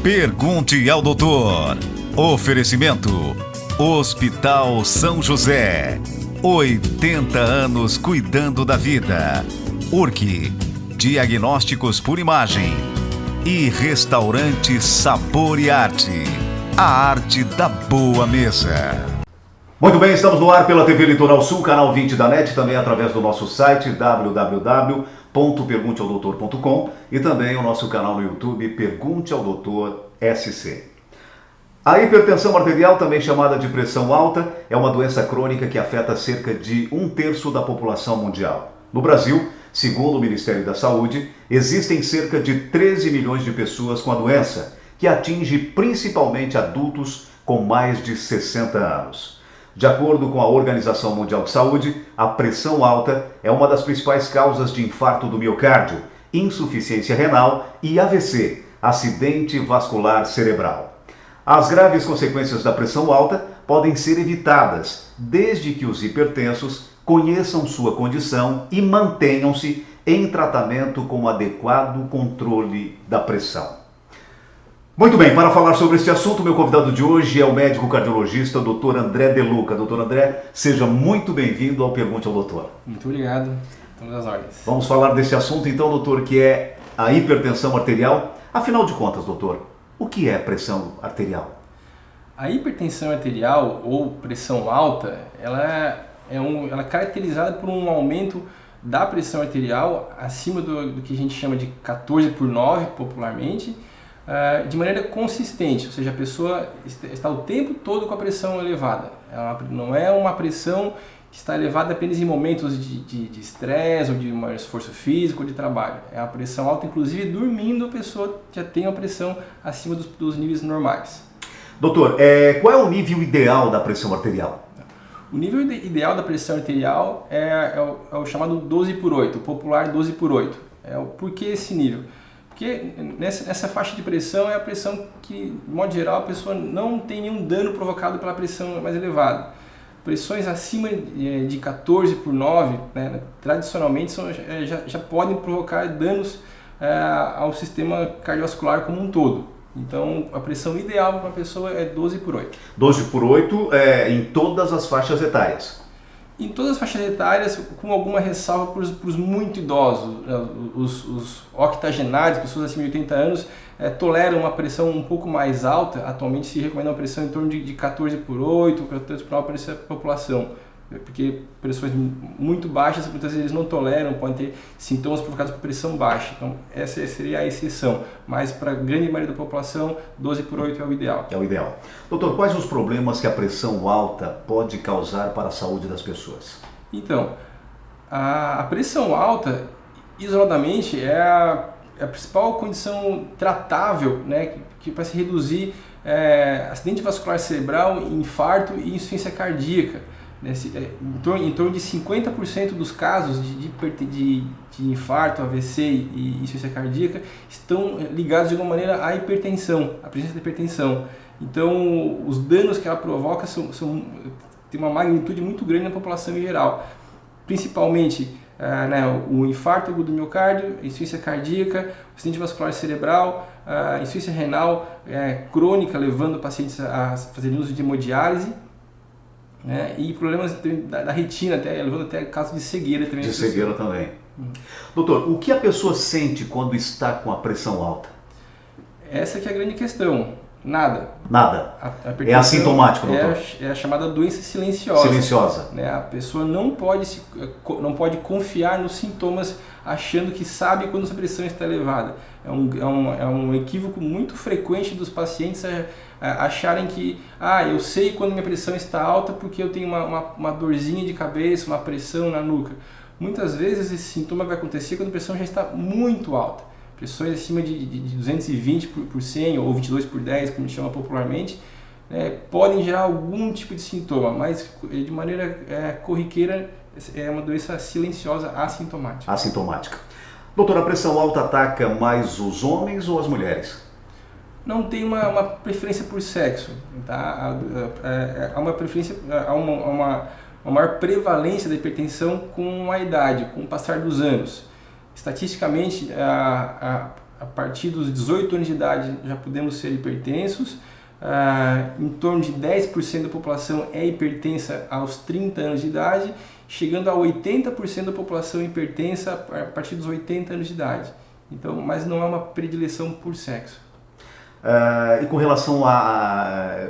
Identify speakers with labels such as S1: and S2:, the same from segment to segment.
S1: Pergunte ao doutor. Oferecimento: Hospital São José. 80 anos cuidando da vida. URC, diagnósticos por imagem. E Restaurante Sabor e Arte, a arte da boa mesa. Muito bem, estamos no ar pela TV Litoral Sul, canal 20 da NET, também através do nosso site www.pergunteaodoutor.com e também o nosso canal no YouTube Pergunte ao Doutor SC. A hipertensão arterial, também chamada de pressão alta, é uma doença crônica que afeta cerca de 1/3 da população mundial. No Brasil, segundo o Ministério da Saúde, existem cerca de 13 milhões de pessoas com a doença, que atinge principalmente adultos com mais de 60 anos. De acordo com a Organização Mundial de Saúde, a pressão alta é uma das principais causas de infarto do miocárdio, insuficiência renal e AVC, acidente vascular cerebral. As graves consequências da pressão alta podem ser evitadas, desde que os hipertensos conheçam sua condição e mantenham-se em tratamento com adequado controle da pressão. Muito bem, para falar sobre este assunto, meu convidado de hoje é o médico cardiologista Dr. André De Luca. Dr. André, seja muito bem-vindo ao Pergunte ao Doutor.
S2: Muito obrigado, estamos às ordens.
S1: Vamos falar desse assunto então, doutor, que é a hipertensão arterial. Afinal de contas, doutor, o que é pressão arterial?
S2: A hipertensão arterial ou pressão alta, ela é caracterizada por um aumento da pressão arterial acima do que a gente chama de 14/9 popularmente, de maneira consistente, ou seja, a pessoa está o tempo todo com a pressão elevada. Não é uma pressão que está elevada apenas em momentos de estresse ou de maior esforço físico ou de trabalho. É a pressão alta, inclusive dormindo, a pessoa já tem a pressão acima dos níveis normais.
S1: Doutor, qual é o nível ideal da pressão arterial?
S2: O nível ideal da pressão arterial é o chamado 12/8, o popular 12/8. Por que esse nível? Porque nessa faixa de pressão é a pressão que, de modo geral, a pessoa não tem nenhum dano provocado pela pressão mais elevada. Pressões acima de 14/9, né, tradicionalmente já podem provocar danos ao sistema cardiovascular como um todo. Então, a pressão ideal para uma pessoa é 12/8.
S1: 12/8 em todas as faixas etárias?
S2: Em todas as faixas etárias, com alguma ressalva para os muito idosos. Os octogenários, pessoas acima de 80 anos, toleram uma pressão um pouco mais alta. Atualmente se recomenda uma pressão em torno de 14/8, 14/9 para essa população. Porque pressões muito baixas, muitas vezes eles não toleram, podem ter sintomas provocados por pressão baixa. Então, essa seria a exceção. Mas, para a grande maioria da população, 12/8 é o ideal.
S1: É o ideal. Doutor, quais os problemas que a pressão alta pode causar para a saúde das pessoas?
S2: Então, a pressão alta, isoladamente, é a principal condição tratável, né, que para se reduzir acidente vascular cerebral, infarto e insuficiência cardíaca. Em torno de 50% dos casos de infarto, AVC e insuficiência cardíaca estão ligados de alguma maneira à hipertensão, à presença da hipertensão. Então, os danos que ela provoca têm uma magnitude muito grande na população em geral. Principalmente o infarto agudo do miocárdio, insuficiência cardíaca, acidente vascular cerebral, insuficiência renal crônica, levando pacientes a fazerem uso de hemodiálise. E problemas da retina, levando até caso de cegueira também.
S1: De cegueira também. Doutor, o que a pessoa sente quando está com a pressão alta?
S2: Essa que é a grande questão. Nada.
S1: Nada. É assintomático, doutor?
S2: É a chamada doença silenciosa.
S1: Silenciosa.
S2: A pessoa não pode confiar nos sintomas achando que sabe quando a pressão está elevada. É um equívoco muito frequente dos pacientes acharem que eu sei quando minha pressão está alta porque eu tenho uma dorzinha de cabeça, uma pressão na nuca. Muitas vezes esse sintoma vai acontecer quando a pressão já está muito alta. Pressões acima de 220 por 100 ou 22/10, como a gente chama popularmente, podem gerar algum tipo de sintoma, mas de maneira corriqueira é uma doença silenciosa assintomática.
S1: Assintomática. Doutor, a pressão alta ataca mais os homens ou as mulheres?
S2: Não tem uma preferência por sexo, tá? Há uma preferência, há uma maior prevalência da hipertensão com a idade, com o passar dos anos. Estatisticamente, a partir dos 18 anos de idade já podemos ser hipertensos. Em torno de 10% da população é hipertensa aos 30 anos de idade, chegando a 80% da população hipertensa a partir dos 80 anos de idade. Então, mas não é uma predileção por sexo.
S1: E com relação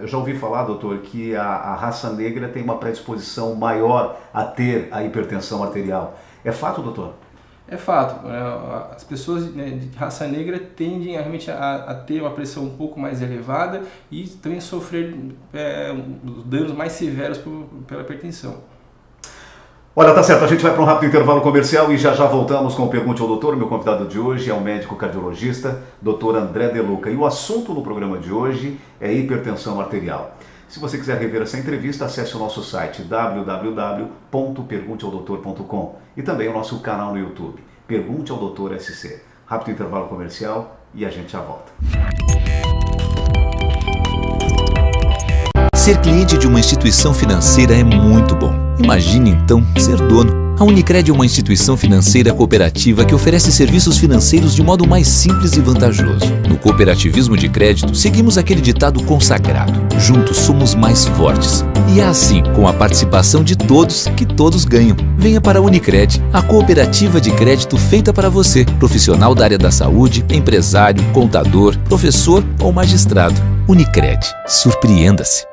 S1: eu já ouvi falar, doutor, que a raça negra tem uma predisposição maior a ter a hipertensão arterial. É fato, doutor?
S2: É fato. As pessoas de raça negra tendem realmente a ter uma pressão um pouco mais elevada e também sofrer danos mais severos pela hipertensão.
S1: Olha, tá certo, a gente vai para um rápido intervalo comercial e já voltamos com o Pergunte ao Doutor. Meu convidado de hoje é o médico cardiologista, Dr. André De Luca. E o assunto no programa de hoje é hipertensão arterial. Se você quiser rever essa entrevista, acesse o nosso site www.pergunteaodoutor.com e também o nosso canal no YouTube, Pergunte ao Doutor SC. Rápido intervalo comercial e a gente já volta.
S3: Ser cliente de uma instituição financeira é muito bom. Imagine então ser dono. A Unicred é uma instituição financeira cooperativa que oferece serviços financeiros de modo mais simples e vantajoso. No cooperativismo de crédito, seguimos aquele ditado consagrado: juntos somos mais fortes. E é assim, com a participação de todos, que todos ganham. Venha para a Unicred, a cooperativa de crédito feita para você, profissional da área da saúde, empresário, contador, professor ou magistrado. Unicred, surpreenda-se.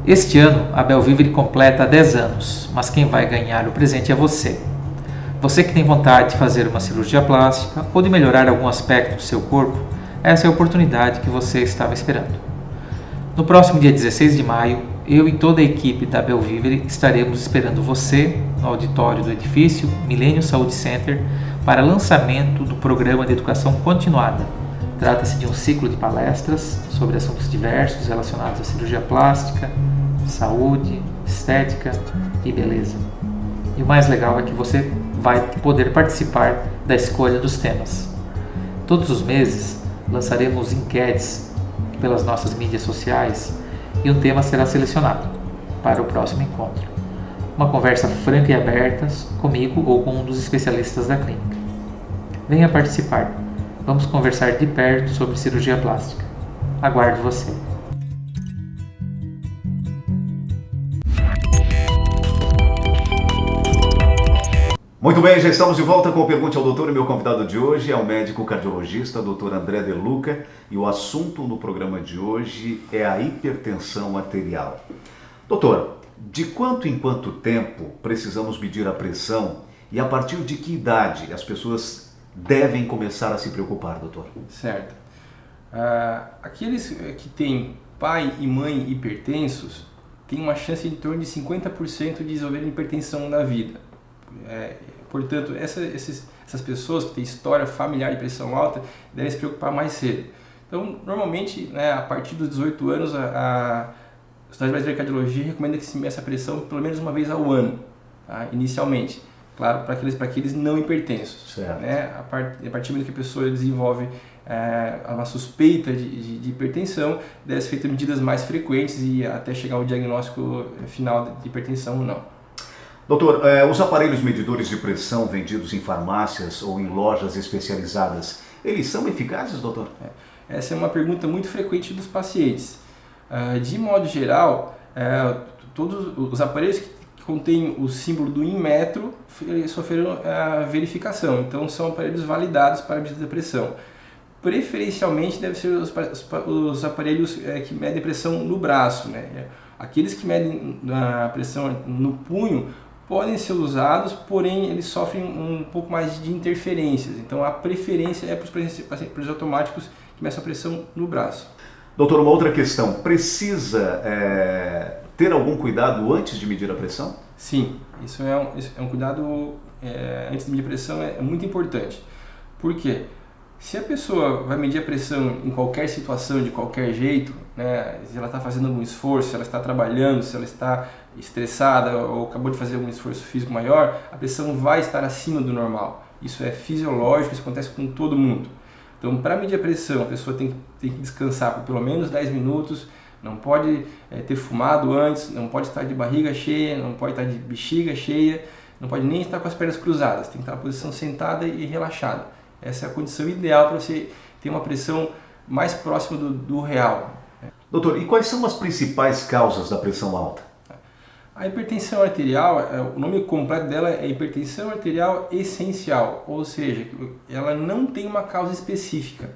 S4: Este ano, a Belvivere completa 10 anos, mas quem vai ganhar o presente é você. Você que tem vontade de fazer uma cirurgia plástica ou de melhorar algum aspecto do seu corpo, essa é a oportunidade que você estava esperando. No próximo dia 16 de maio, eu e toda a equipe da Belvivere estaremos esperando você no auditório do edifício Millennium Saúde Center para lançamento do programa de educação continuada. Trata-se de um ciclo de palestras sobre assuntos diversos relacionados à cirurgia plástica, saúde, estética e beleza. E o mais legal é que você vai poder participar da escolha dos temas. Todos os meses lançaremos enquetes pelas nossas mídias sociais e um tema será selecionado para o próximo encontro. Uma conversa franca e aberta comigo ou com um dos especialistas da clínica. Venha participar. Vamos conversar de perto sobre cirurgia plástica. Aguardo você.
S1: Muito bem, já estamos de volta com o Pergunte ao Doutor e meu convidado de hoje é o médico cardiologista, Dr. André De Luca, e o assunto no programa de hoje é a hipertensão arterial. Doutor, de quanto em quanto tempo precisamos medir a pressão e a partir de que idade as pessoas devem começar a se preocupar, doutor?
S2: Certo. Aqueles que têm pai e mãe hipertensos têm uma chance de em torno de 50% de desenvolver hipertensão na vida. Portanto, essas pessoas que têm história familiar de pressão alta devem se preocupar mais cedo. Então, normalmente, a partir dos 18 anos, a Sociedade Brasileira de Cardiologia recomenda que se meça a pressão pelo menos uma vez ao ano, tá? Inicialmente. Claro, para aqueles não hipertensos.
S1: Certo.
S2: A partir do momento que a pessoa desenvolve uma suspeita de hipertensão, deve ser feita medidas mais frequentes e até chegar ao diagnóstico final de hipertensão ou não.
S1: Doutor, os aparelhos medidores de pressão vendidos em farmácias ou em lojas especializadas, eles são eficazes, doutor?
S2: Essa é uma pergunta muito frequente dos pacientes. De modo geral, todos os aparelhos que contém o símbolo do Inmetro sofreram a verificação. Então, são aparelhos validados para medida da pressão. Preferencialmente, devem ser os aparelhos que medem pressão no braço, né? Aqueles que medem a pressão no punho podem ser usados, porém eles sofrem um pouco mais de interferências. Então, a preferência é para os aparelhos automáticos que medem a pressão no braço.
S1: Doutor, uma outra questão. Precisa ter algum cuidado antes de medir a pressão?
S2: Sim, isso é um cuidado antes de medir a pressão, é muito importante. Por quê? Se a pessoa vai medir a pressão em qualquer situação, de qualquer jeito, né, se ela está fazendo algum esforço, se ela está trabalhando, se ela está estressada ou acabou de fazer algum esforço físico maior, a pressão vai estar acima do normal. Isso é fisiológico, isso acontece com todo mundo. Então, para medir a pressão, a pessoa tem que descansar por pelo menos 10 minutos, não pode ter fumado antes, não pode estar de barriga cheia, não pode estar de bexiga cheia, não pode nem estar com as pernas cruzadas, tem que estar na posição sentada e relaxada. Essa é a condição ideal para você ter uma pressão mais próxima do real.
S1: Doutor, e quais são as principais causas da pressão alta?
S2: A hipertensão arterial, o nome completo dela é hipertensão arterial essencial, ou seja, ela não tem uma causa específica.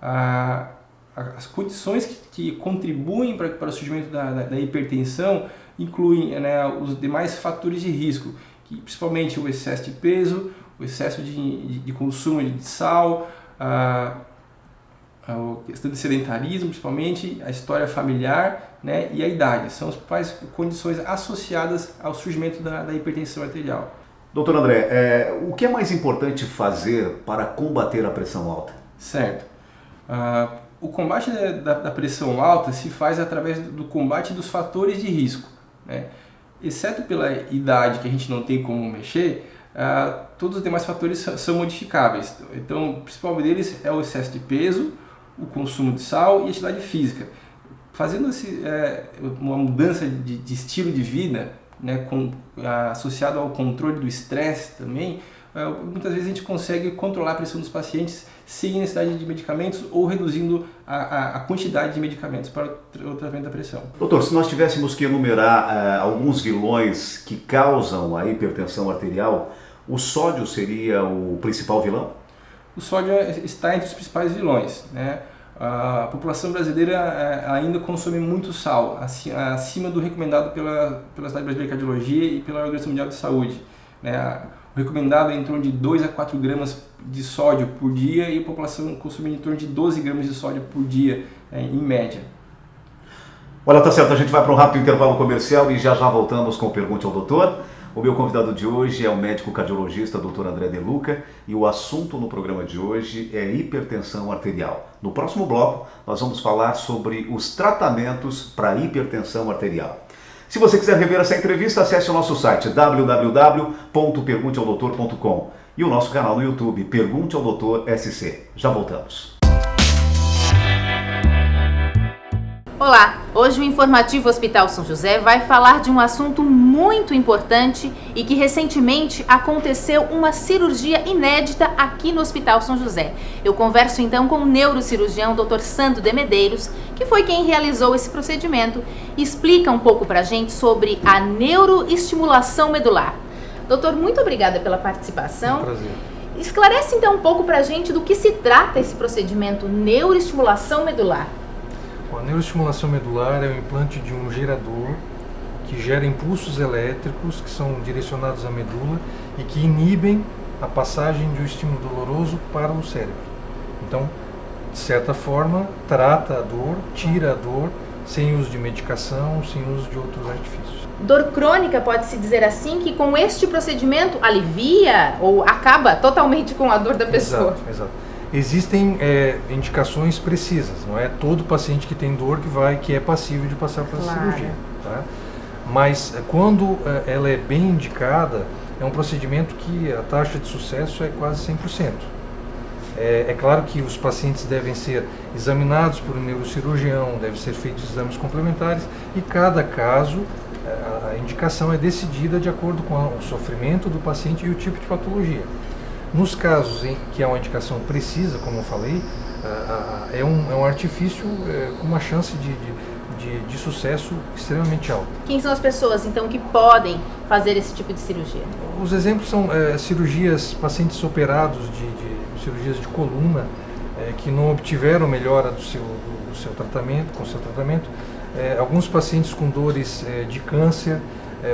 S2: As condições que contribuem para o surgimento da hipertensão incluem, né, os demais fatores de risco, que, principalmente o excesso de peso, o excesso de consumo de sal, a questão de sedentarismo, principalmente, a história familiar, né, e a idade. São as principais condições associadas ao surgimento da hipertensão arterial.
S1: Doutor André, o que é mais importante fazer para combater a pressão alta?
S2: Certo. O combate da pressão alta se faz através do combate dos fatores de risco, né? Exceto pela idade, que a gente não tem como mexer, todos os demais fatores são modificáveis. Então, o principal deles é o excesso de peso, o consumo de sal e a atividade física. Fazendo uma mudança de estilo de vida, né, associado ao controle do estresse também, muitas vezes a gente consegue controlar a pressão dos pacientes sem necessidade de medicamentos ou reduzindo a quantidade de medicamentos para o tratamento da pressão.
S1: Doutor, se nós tivéssemos que enumerar alguns vilões que causam a hipertensão arterial, o sódio seria o principal vilão?
S2: O sódio está entre os principais vilões, né? A população brasileira ainda consome muito sal, acima do recomendado pela Sociedade Brasileira de Cardiologia e pela Organização Mundial de Saúde, né? O recomendado é em torno de 2 a 4 gramas de sódio por dia e a população consome em torno de 12 gramas de sódio por dia, em média.
S1: Olha, tá certo, a gente vai para um rápido intervalo comercial e já voltamos com o Pergunte ao Doutor. O meu convidado de hoje é o médico cardiologista Dr. André De Luca e o assunto no programa de hoje é hipertensão arterial. No próximo bloco, nós vamos falar sobre os tratamentos para hipertensão arterial. Se você quiser rever essa entrevista, acesse o nosso site www.pergunteaodoutor.com e o nosso canal no YouTube, Pergunte ao Doutor SC. Já voltamos.
S5: Olá, hoje o Informativo Hospital São José vai falar de um assunto muito importante e que recentemente aconteceu uma cirurgia inédita aqui no Hospital São José. Eu converso então com o neurocirurgião Dr. Sandro de Medeiros, que foi quem realizou esse procedimento, e explica um pouco pra gente sobre a neuroestimulação medular. Doutor, muito obrigada pela participação.
S6: É um prazer.
S5: Esclarece então um pouco pra gente do que se trata esse procedimento neuroestimulação medular.
S6: A neuroestimulação medular é o implante de um gerador que gera impulsos elétricos que são direcionados à medula e que inibem a passagem de um estímulo doloroso para o cérebro. Então, de certa forma, trata a dor, tira a dor, sem uso de medicação, sem uso de outros artifícios.
S5: Dor crônica, pode-se dizer assim, que com este procedimento alivia ou acaba totalmente com a dor da pessoa?
S6: Exato, exato. Existem indicações precisas, não é todo paciente que tem dor que é passível de passar por essa cirurgia, tá? Mas quando ela é bem indicada, é um procedimento que a taxa de sucesso é quase 100%. É claro que os pacientes devem ser examinados por um neurocirurgião, devem ser feitos exames complementares e cada caso a indicação é decidida de acordo com o sofrimento do paciente e o tipo de patologia. Nos casos em que há uma indicação precisa, como eu falei, é um artifício com uma chance de sucesso extremamente alta.
S5: Quem são as pessoas, então, que podem fazer esse tipo de cirurgia?
S6: Os exemplos são cirurgias, pacientes operados de cirurgias de coluna, que não obtiveram melhora do seu tratamento, com o seu tratamento, alguns pacientes com dores de câncer,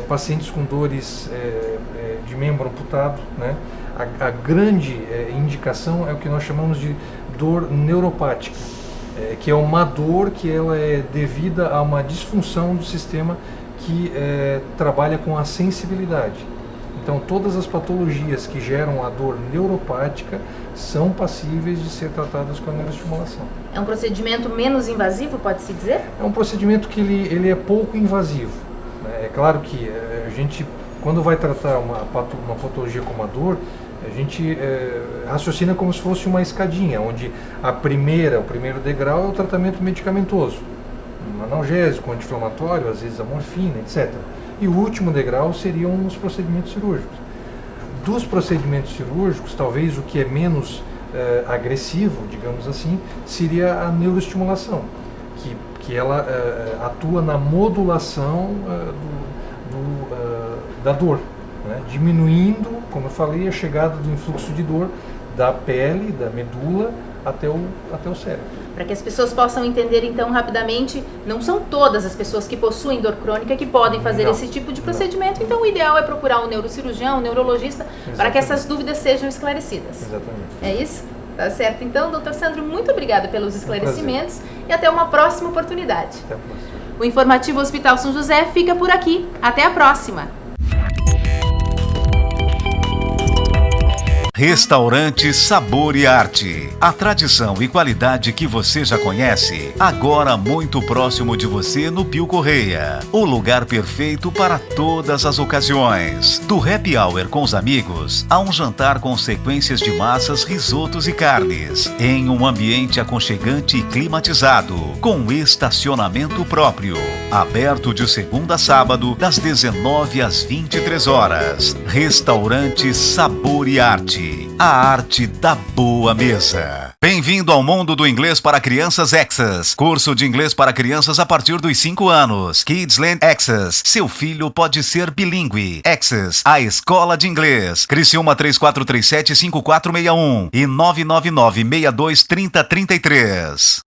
S6: pacientes com dores de membro amputado, né? A grande indicação é o que nós chamamos de dor neuropática, que é uma dor que ela é devida a uma disfunção do sistema que trabalha com a sensibilidade. Então, todas as patologias que geram a dor neuropática são passíveis de ser tratadas com a neuroestimulação.
S5: É um procedimento menos invasivo, pode-se dizer?
S6: É um procedimento que ele é pouco invasivo. É claro que a gente, quando vai tratar uma patologia como a dor, a gente raciocina como se fosse uma escadinha, onde o primeiro degrau é o tratamento medicamentoso, um analgésico, anti-inflamatório, às vezes a morfina, etc. E o último degrau seriam os procedimentos cirúrgicos. Dos procedimentos cirúrgicos, talvez o que é menos agressivo, digamos assim, seria a neuroestimulação, que ela atua na modulação da dor, né? Diminuindo, como eu falei, a chegada do influxo de dor da pele, da medula, até o cérebro.
S5: Para que as pessoas possam entender, então, rapidamente, não são todas as pessoas que possuem dor crônica que podem fazer esse tipo de procedimento, então o ideal é procurar um neurocirurgião, um neurologista, para que essas dúvidas sejam esclarecidas.
S6: Exatamente.
S5: É isso? Tá certo. Então, doutor Sandro, muito obrigada pelos esclarecimentos e até uma próxima oportunidade.
S6: Até a próxima.
S5: O Informativo Hospital São José fica por aqui. Até a próxima!
S1: Restaurante Sabor e Arte. A tradição e qualidade que você já conhece, agora muito próximo de você no Pio Correia. O lugar perfeito para todas as ocasiões. Do happy hour com os amigos, a um jantar com sequências de massas, risotos e carnes. Em um ambiente aconchegante e climatizado, com estacionamento próprio. Aberto de segunda a sábado, das 19 às 23 horas. Restaurante Sabor e Arte. A arte da boa mesa. Bem-vindo ao mundo do inglês para crianças Access. Curso de inglês para crianças a partir dos 5 anos. Kidsland Access. Seu filho pode ser bilíngue. Access, a escola de inglês. Criciúma 3437-5461 e 999-623033.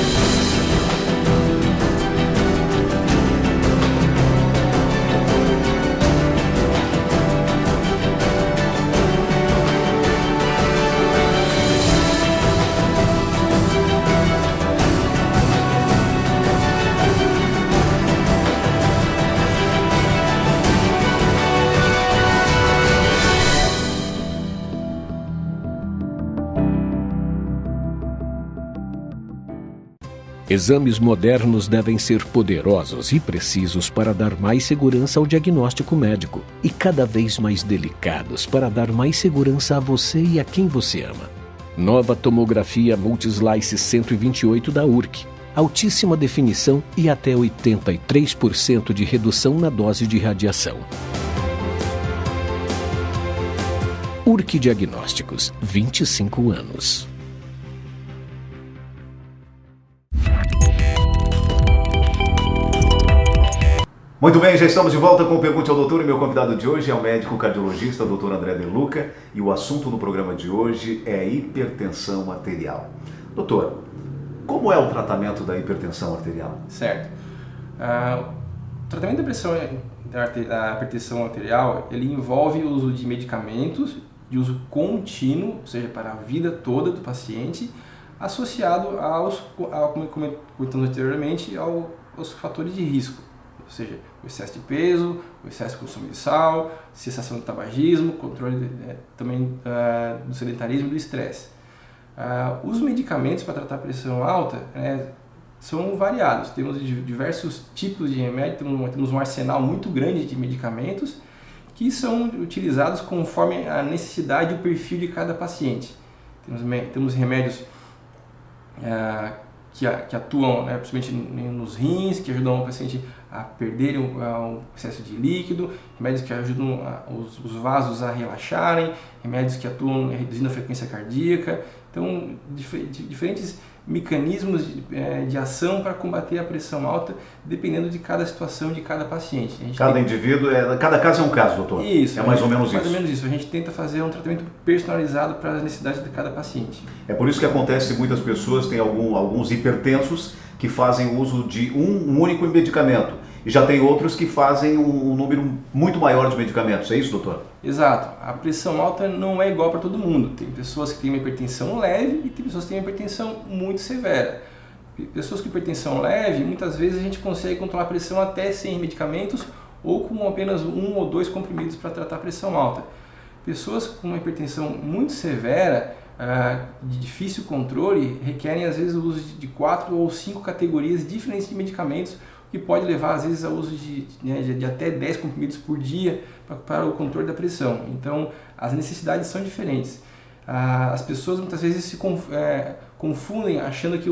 S7: Exames modernos devem ser poderosos e precisos para dar mais segurança ao diagnóstico médico e cada vez mais delicados para dar mais segurança a você e a quem você ama. Nova tomografia Multislice 128 da URC. Altíssima definição e até 83% de redução na dose de radiação. URC Diagnósticos, 25 anos.
S1: Muito bem, já estamos de volta com o Pergunte ao Doutor e meu convidado de hoje é o médico cardiologista, o Dr. André De Luca, e o assunto no programa de hoje é hipertensão arterial. Doutor, como é o tratamento da hipertensão arterial?
S2: Certo. O tratamento da hipertensão arterial, ele envolve o uso de medicamentos de uso contínuo, ou seja, para a vida toda do paciente, associado como comentamos anteriormente, aos fatores de risco. Ou seja, o excesso de peso, o excesso de consumo de sal, cessação do tabagismo, controle também do sedentarismo e do estresse. Os medicamentos para tratar a pressão alta são variados. Temos diversos tipos de remédio, temos um arsenal muito grande de medicamentos que são utilizados conforme a necessidade e o perfil de cada paciente. Temos remédios que atuam principalmente nos rins, que ajudam o paciente a perder o excesso de líquido, remédios que ajudam os vasos a relaxarem, remédios que atuam reduzindo a frequência cardíaca. Então, diferentes mecanismos de ação para combater a pressão alta, dependendo de cada situação de cada paciente.
S1: Cada indivíduo, cada caso é um caso, doutor?
S2: Isso.
S1: É mais ou menos isso?
S2: Mais ou menos isso. A gente tenta fazer um tratamento personalizado para as necessidades de cada paciente.
S1: É por isso que acontece que muitas pessoas têm alguns hipertensos que fazem uso de um único medicamento. E já tem outros que fazem um número muito maior de medicamentos. É isso, doutor?
S2: Exato. A pressão alta não é igual para todo mundo. Tem pessoas que têm uma hipertensão leve e tem pessoas que têm uma hipertensão muito severa. Pessoas com hipertensão leve, muitas vezes a gente consegue controlar a pressão até sem medicamentos ou com apenas 1 ou 2 comprimidos para tratar a pressão alta. Pessoas com uma hipertensão muito severa, de difícil controle, requerem às vezes o uso de 4 ou 5 categorias diferentes de medicamentos, que pode levar às vezes ao uso de até 10 comprimidos por dia para o controle da pressão. Então as necessidades são diferentes. As pessoas muitas vezes se confundem achando que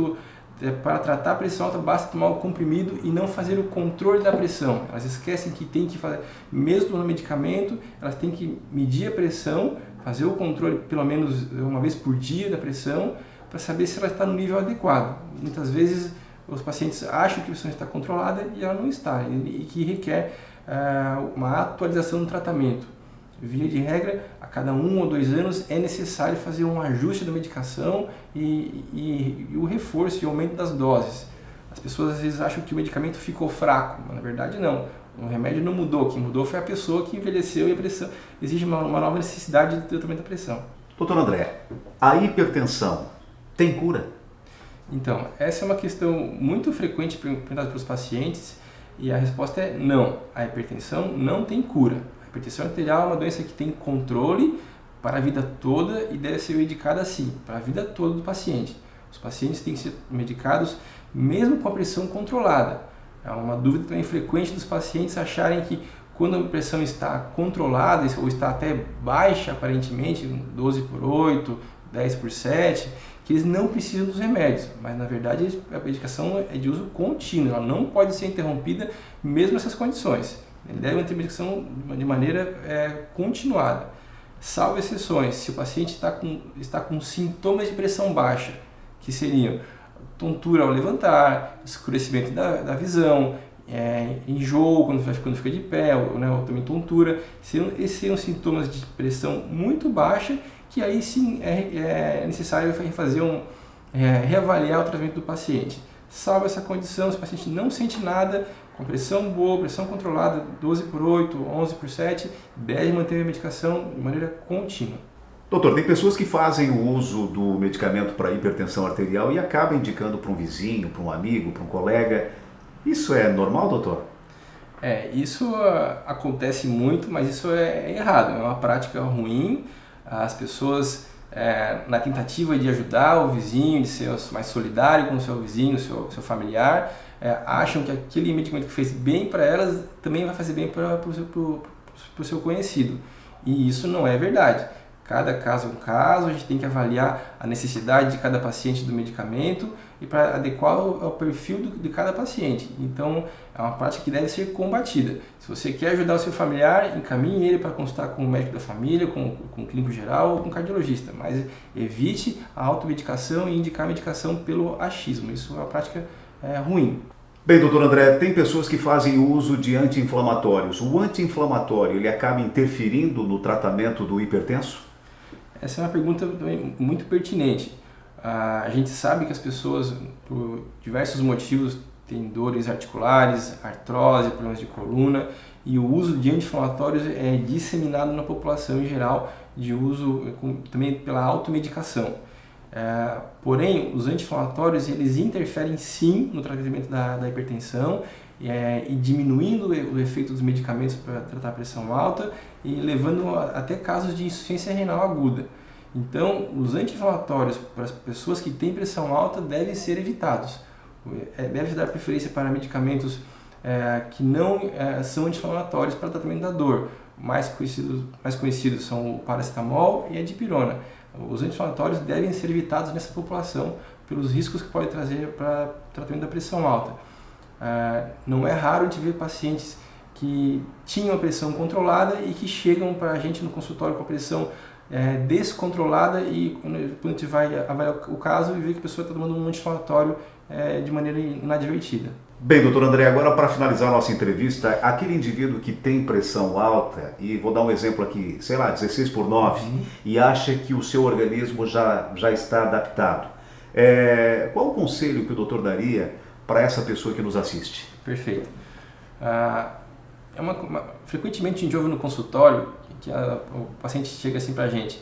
S2: para tratar a pressão alta basta tomar o comprimido e não fazer o controle da pressão. Elas esquecem que tem que fazer, mesmo no medicamento, elas têm que medir a pressão, fazer o controle pelo menos uma vez por dia da pressão, para saber se ela está no nível adequado. Muitas vezes os pacientes acham que a pressão está controlada e ela não está, e que requer uma atualização do tratamento. Via de regra, a cada 1 ou 2 anos é necessário fazer um ajuste da medicação e o reforço e o aumento das doses. As pessoas às vezes acham que o medicamento ficou fraco, mas na verdade não. O remédio não mudou, quem mudou foi a pessoa que envelheceu e a pressão exige uma nova necessidade de tratamento da pressão.
S1: Doutor André, a hipertensão tem cura?
S2: Então, essa é uma questão muito frequente perguntada pelos pacientes e a resposta é não. A hipertensão não tem cura. A hipertensão arterial é uma doença que tem controle para a vida toda e deve ser medicada assim, para a vida toda do paciente. Os pacientes têm que ser medicados mesmo com a pressão controlada. É uma dúvida também frequente dos pacientes acharem que quando a pressão está controlada ou está até baixa aparentemente, 12/8, 10/7, que eles não precisam dos remédios, mas na verdade a medicação é de uso contínuo, ela não pode ser interrompida mesmo nessas condições. Ele deve manter a medicação de maneira continuada, salvo exceções. Se o paciente está com sintomas de pressão baixa, que seriam tontura ao levantar, escurecimento da visão, enjoo quando fica de pé, ou também tontura, esses seriam sintomas de pressão muito baixa, que aí sim é necessário reavaliar o tratamento do paciente. Salvo essa condição, se o paciente não sente nada, com pressão boa, pressão controlada, 12/8, 11/7, deve manter a medicação de maneira contínua.
S1: Doutor, tem pessoas que fazem o uso do medicamento para hipertensão arterial e acabam indicando para um vizinho, para um amigo, para um colega. Isso é normal, doutor?
S2: Isso acontece muito, mas isso é errado, é uma prática ruim. As pessoas, na tentativa de ajudar o vizinho, de ser mais solidário com o seu vizinho, seu familiar, acham que aquele medicamento que fez bem para elas também vai fazer bem para o seu conhecido. E isso não é verdade. Cada caso é um caso, a gente tem que avaliar a necessidade de cada paciente do medicamento e para adequar ao perfil de cada paciente. Então, é uma prática que deve ser combatida. Se você quer ajudar o seu familiar, encaminhe ele para consultar com o médico da família, com o clínico geral ou com o cardiologista, mas evite a automedicação e indicar a medicação pelo achismo. Isso é uma prática ruim.
S1: Bem, doutor André, tem pessoas que fazem uso de anti-inflamatórios. O anti-inflamatório, ele acaba interferindo no tratamento do hipertenso?
S2: Essa é uma pergunta muito pertinente. A gente sabe que as pessoas, por diversos motivos, têm dores articulares, artrose, problemas de coluna, e o uso de anti-inflamatórios é disseminado na população em geral, de uso também pela automedicação. Porém, os anti-inflamatórios eles interferem sim no tratamento da hipertensão, e diminuindo o efeito dos medicamentos para tratar a pressão alta e levando até casos de insuficiência renal aguda. Então, os anti-inflamatórios para as pessoas que têm pressão alta devem ser evitados. Deve-se dar preferência para medicamentos que não são anti-inflamatórios para tratamento da dor. Mais conhecidos são o paracetamol e a dipirona. Os anti-inflamatórios devem ser evitados nessa população pelos riscos que pode trazer para o tratamento da pressão alta. Não é raro de ver pacientes que tinham a pressão controlada e que chegam para a gente no consultório com a pressão descontrolada e quando a gente vai avaliar o caso e ver que a pessoa está tomando um anti-inflamatório de maneira inadvertida.
S1: Bem, doutor André, agora para finalizar a nossa entrevista, aquele indivíduo que tem pressão alta, e vou dar um exemplo aqui, sei lá, 16/9, e acha que o seu organismo já está adaptado, qual o conselho que o doutor daria para essa pessoa que nos assiste?
S2: Perfeito. Frequentemente a gente ouve no consultório que o paciente chega assim para a gente: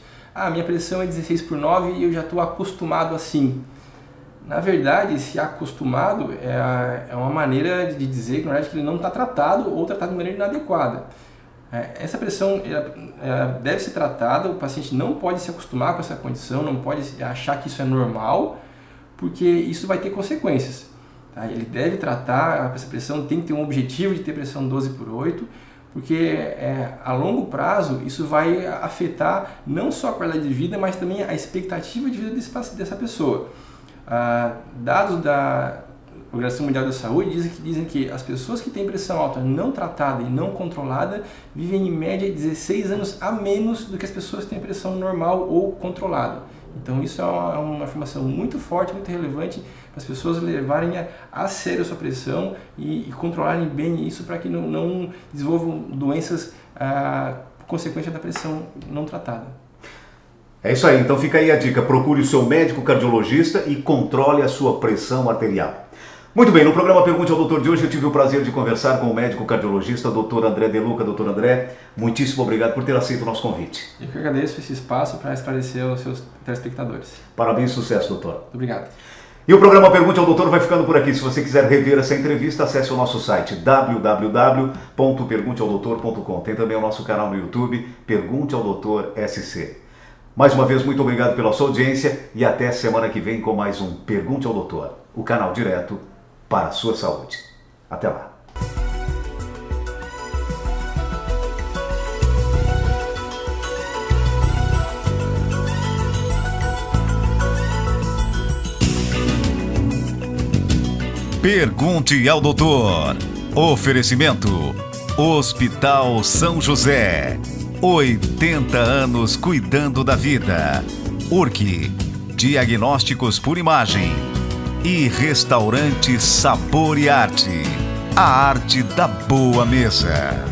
S2: minha pressão é 16/9 e eu já estou acostumado assim. Na verdade, se acostumado é uma maneira de dizer que, na verdade, que ele não está tratado ou tratado de maneira inadequada. Essa pressão ela deve ser tratada, o paciente não pode se acostumar com essa condição, não pode achar que isso é normal, porque isso vai ter consequências. Tá? Ele deve tratar essa pressão, tem que ter um objetivo de ter pressão 12/8, porque a longo prazo isso vai afetar não só a qualidade de vida, mas também a expectativa de vida dessa pessoa. Dados da Organização Mundial da Saúde dizem que as pessoas que têm pressão alta não tratada e não controlada vivem em média 16 anos a menos do que as pessoas que têm pressão normal ou controlada. Então isso é uma informação muito forte, muito relevante para as pessoas levarem a sério a sua pressão e controlarem bem isso para que não desenvolvam doenças por consequência da pressão não tratada.
S1: É isso aí, então fica aí a dica, procure o seu médico cardiologista e controle a sua pressão arterial. Muito bem, no programa Pergunte ao Doutor de hoje eu tive o prazer de conversar com o médico cardiologista, Dr. André De Luca. Dr. André, muitíssimo obrigado por ter aceito o nosso convite.
S2: Eu que agradeço esse espaço para esclarecer aos seus telespectadores.
S1: Parabéns e sucesso, doutor.
S2: Muito obrigado.
S1: E o programa Pergunte ao Doutor vai ficando por aqui. Se você quiser rever essa entrevista, acesse o nosso site www.pergunteaodoutor.com. Tem também o nosso canal no YouTube, Pergunte ao Doutor SC. Mais uma vez, muito obrigado pela sua audiência e até semana que vem com mais um Pergunte ao Doutor, o canal direto para a sua saúde. Até lá. Pergunte ao Doutor. Oferecimento: Hospital São José. 80 anos cuidando da vida. URC, diagnósticos por imagem. E restaurante Sabor e Arte, a arte da boa mesa.